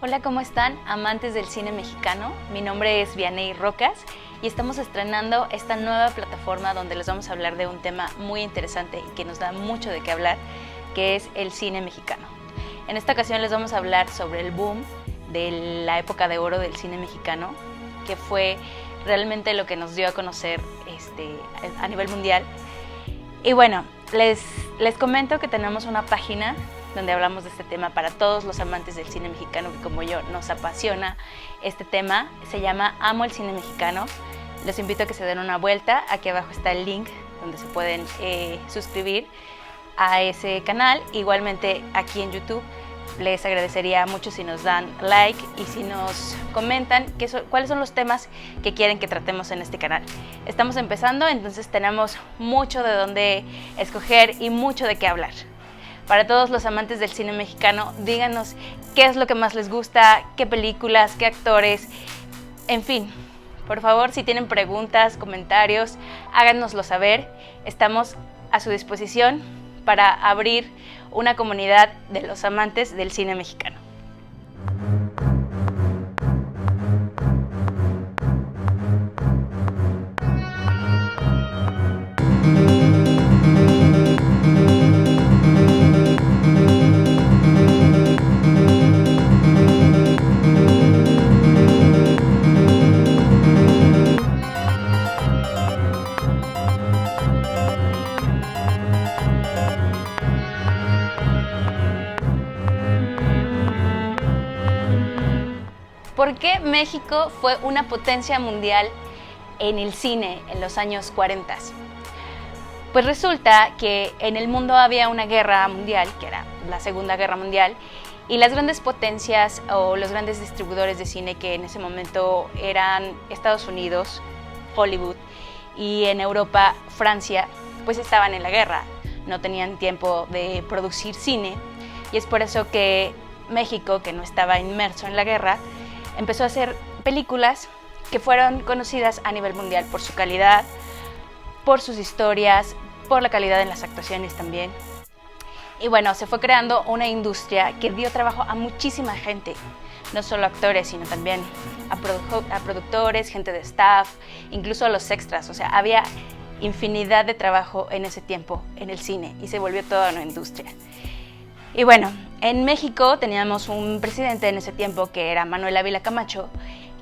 Hola, ¿cómo están, amantes del cine mexicano? Mi nombre es Vianey Rocas y estamos estrenando esta nueva plataforma donde les vamos a hablar de un tema muy interesante y que nos da mucho de qué hablar, que es el cine mexicano. En esta ocasión les vamos a hablar sobre el boom de la época de oro del cine mexicano, que fue realmente lo que nos dio a conocer a nivel mundial. Y bueno, les comento que tenemos una página donde hablamos de este tema para todos los amantes del cine mexicano, que como yo nos apasiona este tema. Se llama Amo el Cine Mexicano. Les invito a que se den una vuelta. Aquí abajo está el link donde se pueden suscribir a ese canal. Igualmente aquí en YouTube les agradecería mucho si nos dan like y si nos comentan cuáles son los temas que quieren que tratemos en este canal. Estamos empezando, entonces tenemos mucho de dónde escoger y mucho de qué hablar. Para todos los amantes del cine mexicano, díganos qué es lo que más les gusta, qué películas, qué actores, en fin. Por favor, si tienen preguntas, comentarios, háganoslo saber. Estamos a su disposición para abrir una comunidad de los amantes del cine mexicano. ¿Por qué México fue una potencia mundial en el cine en los años 40? Pues resulta que en el mundo había una guerra mundial, que era la Segunda Guerra Mundial, y las grandes potencias o los grandes distribuidores de cine, que en ese momento eran Estados Unidos, Hollywood, y en Europa, Francia, pues estaban en la guerra, no tenían tiempo de producir cine, y es por eso que México, que no estaba inmerso en la guerra, empezó a hacer películas que fueron conocidas a nivel mundial por su calidad, por sus historias, por la calidad en las actuaciones también. Y bueno, se fue creando una industria que dio trabajo a muchísima gente, no solo actores, sino también a productores, gente de staff, incluso a los extras. O sea, había infinidad de trabajo en ese tiempo en el cine y se volvió toda una industria. Y bueno, en México teníamos un presidente en ese tiempo que era Manuel Ávila Camacho,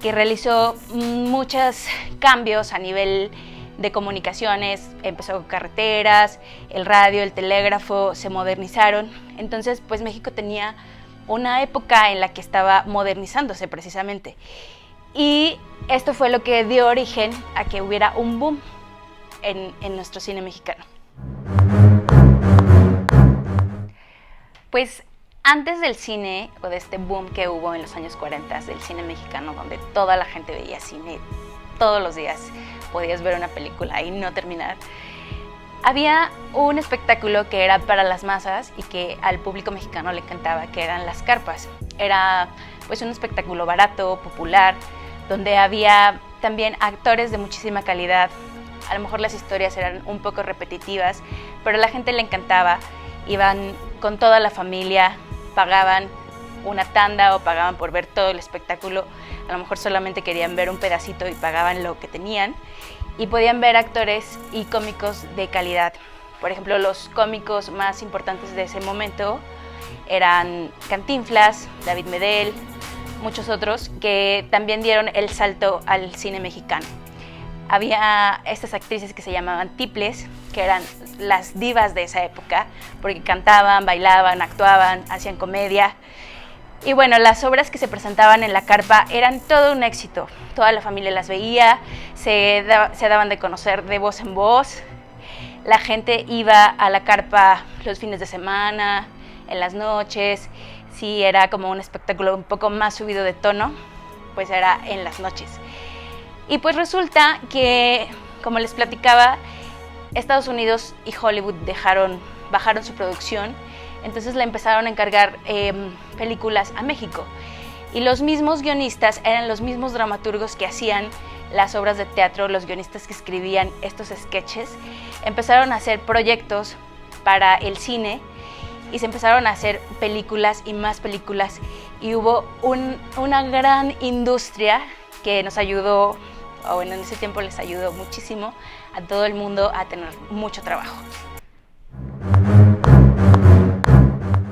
que realizó muchos cambios a nivel de comunicaciones. Empezó con carreteras, el radio, el telégrafo, se modernizaron. Entonces, pues México tenía una época en la que estaba modernizándose precisamente. Y esto fue lo que dio origen a que hubiera un boom en nuestro cine mexicano. Pues antes del cine, o de este boom que hubo en los años 40 del cine mexicano, donde toda la gente veía cine todos los días, podías ver una película y no terminar, había un espectáculo que era para las masas y que al público mexicano le encantaba, que eran las carpas. Era pues un espectáculo barato, popular, donde había también actores de muchísima calidad. A lo mejor las historias eran un poco repetitivas, pero a la gente le encantaba. Iban con toda la familia, pagaban una tanda o pagaban por ver todo el espectáculo. A lo mejor solamente querían ver un pedacito y pagaban lo que tenían. Y podían ver actores y cómicos de calidad. Por ejemplo, los cómicos más importantes de ese momento eran Cantinflas, David Medel, muchos otros que también dieron el salto al cine mexicano. Había estas actrices que se llamaban tiples, que eran las divas de esa época, porque cantaban, bailaban, actuaban, hacían comedia. Y bueno, las obras que se presentaban en la carpa eran todo un éxito. Toda la familia las veía, se daban de conocer de voz en voz. La gente iba a la carpa los fines de semana, en las noches. Si era como un espectáculo un poco más subido de tono, pues era en las noches. Y pues resulta que, como les platicaba, Estados Unidos y Hollywood bajaron su producción, entonces le empezaron a encargar películas a México. Y los mismos guionistas eran los mismos dramaturgos que hacían las obras de teatro, los guionistas que escribían estos sketches. Empezaron a hacer proyectos para el cine y se empezaron a hacer películas y más películas y hubo una gran industria que nos ayudó, o bueno, en ese tiempo les ayudó muchísimo a todo el mundo a tener mucho trabajo.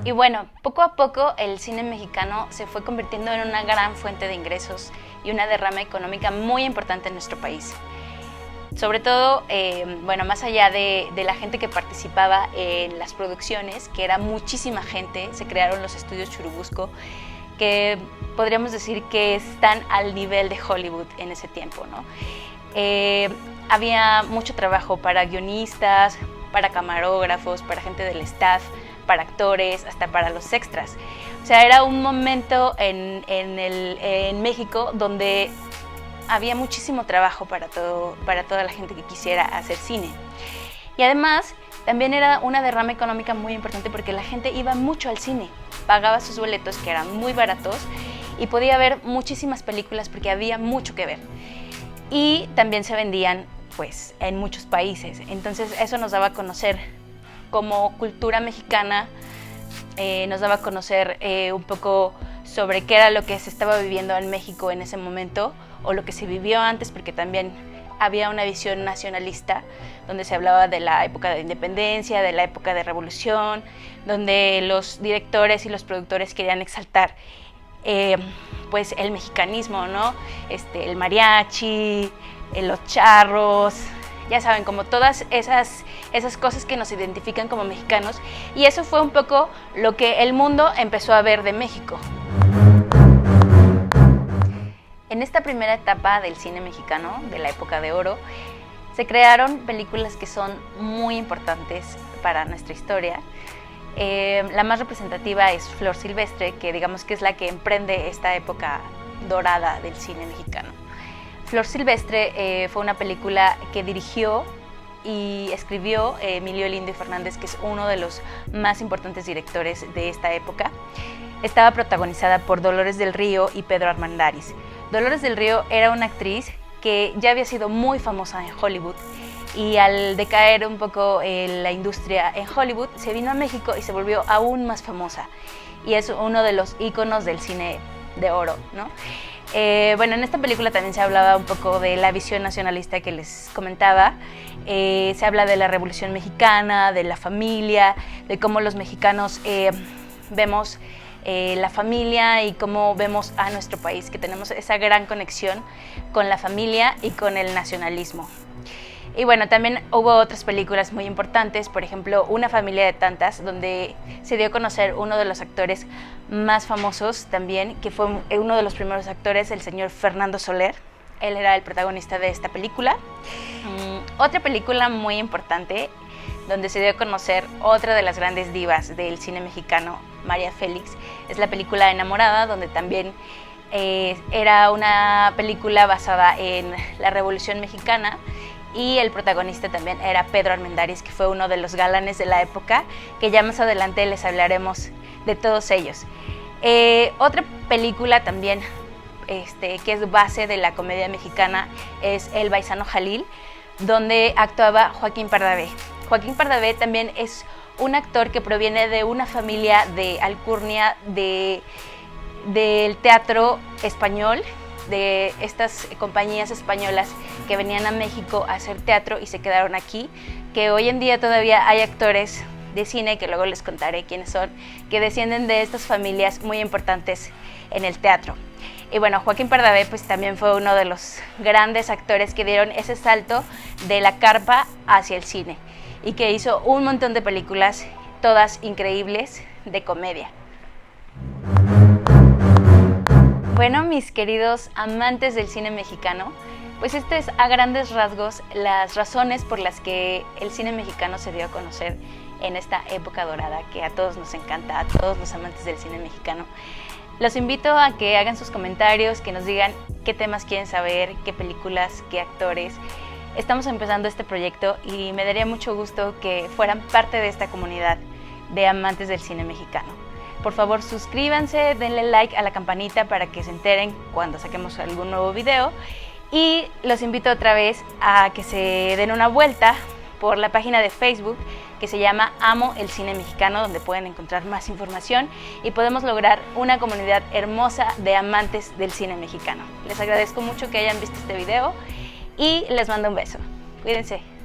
Y bueno, poco a poco el cine mexicano se fue convirtiendo en una gran fuente de ingresos y una derrama económica muy importante en nuestro país. Sobre todo, bueno, más allá de la gente que participaba en las producciones, que era muchísima gente, se crearon los estudios Churubusco, que podríamos decir que están al nivel de Hollywood en ese tiempo, ¿no? Había mucho trabajo para guionistas, para camarógrafos, para gente del staff, para actores, hasta para los extras. O sea, era un momento en México donde había muchísimo trabajo para toda la gente que quisiera hacer cine. Y además, también era una derrama económica muy importante porque la gente iba mucho al cine, pagaba sus boletos, que eran muy baratos, y podía ver muchísimas películas porque había mucho que ver. Y también se vendían, pues, en muchos países. Entonces, eso nos daba a conocer como cultura mexicana, nos daba a conocer un poco sobre qué era lo que se estaba viviendo en México en ese momento, o lo que se vivió antes, porque también había una visión nacionalista, donde se hablaba de la época de independencia, de la época de revolución, donde los directores y los productores querían exaltar pues el mexicanismo, ¿no? El mariachi, los charros, ya saben, como todas esas cosas que nos identifican como mexicanos, y eso fue un poco lo que el mundo empezó a ver de México. En esta primera etapa del cine mexicano, de la época de oro, se crearon películas que son muy importantes para nuestra historia. La más representativa es Flor Silvestre, que digamos que es la que emprende esta época dorada del cine mexicano. Flor Silvestre fue una película que dirigió y escribió Emilio Lindo y Fernández, que es uno de los más importantes directores de esta época. Estaba protagonizada por Dolores del Río y Pedro Armendáriz. Dolores del Río era una actriz que ya había sido muy famosa en Hollywood, y al decaer un poco la industria en Hollywood, se vino a México y se volvió aún más famosa, y es uno de los íconos del cine de oro, ¿no? Bueno, en esta película también se hablaba un poco de la visión nacionalista que les comentaba. Se habla de la Revolución Mexicana, de la familia, de cómo los mexicanos vemos la familia y cómo vemos a nuestro país, que tenemos esa gran conexión con la familia y con el nacionalismo. Y bueno, también hubo otras películas muy importantes, por ejemplo, Una familia de tantas, donde se dio a conocer uno de los actores más famosos también, que fue uno de los primeros actores, el señor Fernando Soler. Él era el protagonista de esta película. Otra película muy importante, donde se dio a conocer otra de las grandes divas del cine mexicano, María Félix, es la película Enamorada, donde también era una película basada en la Revolución Mexicana, y el protagonista también era Pedro Armendáriz, que fue uno de los galanes de la época, que ya más adelante les hablaremos de todos ellos. Otra película también que es base de la comedia mexicana es El Baisano Jalil, donde actuaba Joaquín Pardavé. Joaquín Pardavé también es un actor que proviene de una familia de alcurnia del teatro español, de estas compañías españolas que venían a México a hacer teatro y se quedaron aquí, que hoy en día todavía hay actores de cine, que luego les contaré quiénes son, que descienden de estas familias muy importantes en el teatro. Y bueno, Joaquín Pardavé pues también fue uno de los grandes actores que dieron ese salto de la carpa hacia el cine, y que hizo un montón de películas, todas increíbles, de comedia. Bueno, mis queridos amantes del cine mexicano, pues esto es a grandes rasgos las razones por las que el cine mexicano se dio a conocer en esta época dorada que a todos nos encanta, a todos los amantes del cine mexicano. Los invito a que hagan sus comentarios, que nos digan qué temas quieren saber, qué películas, qué actores. Estamos empezando este proyecto y me daría mucho gusto que fueran parte de esta comunidad de amantes del cine mexicano. Por favor, suscríbanse, denle like a la campanita para que se enteren cuando saquemos algún nuevo video, y los invito otra vez a que se den una vuelta por la página de Facebook que se llama Amo el Cine Mexicano, donde pueden encontrar más información y podemos lograr una comunidad hermosa de amantes del cine mexicano. Les agradezco mucho que hayan visto este video y les mando un beso. Cuídense.